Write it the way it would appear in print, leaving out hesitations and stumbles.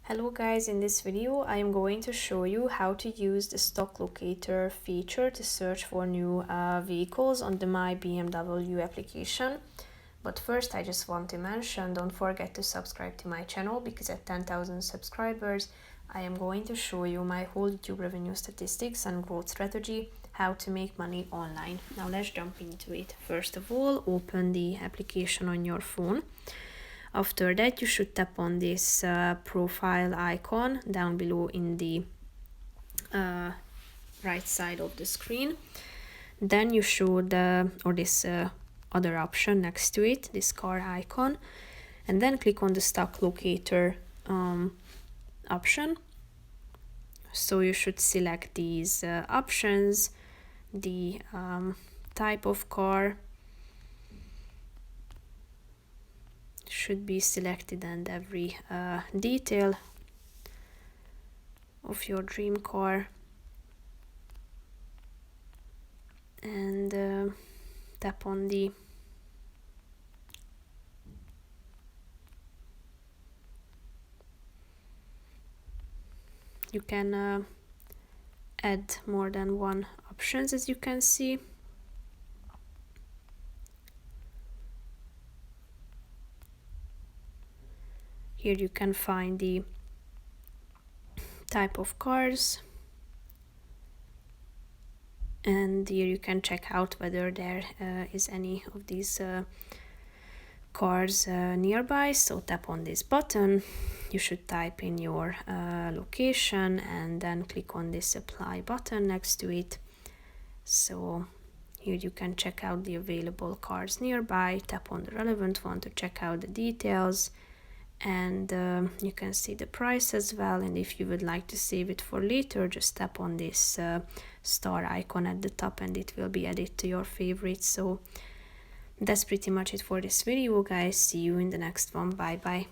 Hello guys, in this video I am going to show you how to use the stock locator feature to search for new vehicles on the My BMW application. But first I just want to mention, don't forget to subscribe to my channel because at 10,000 subscribers I am going to show you my whole YouTube revenue statistics and growth strategy, how to make money online. Now let's jump into it. First of all, open the application on your phone. After that, you should tap on this profile icon down below in the right side of the screen. Then you should, or this other option next to it, this car icon, and then click on the stock locator option. So you should select these options, the type of car should be selected, and every detail of your dream car, and tap on the you can add more than one options, as you can see. Here you can find the type of cars, and here you can check out whether there is any of these cars nearby. So tap on this button, you should type in your location and then click on this apply button next to it. So here you can check out the available cars nearby, tap on the relevant one to check out the details, and you can see the price as well. And if you would like to save it for later, just tap on this star icon at the top and it will be added to your favorites. So that's pretty much it for this video, guys. See you in the next one. Bye bye.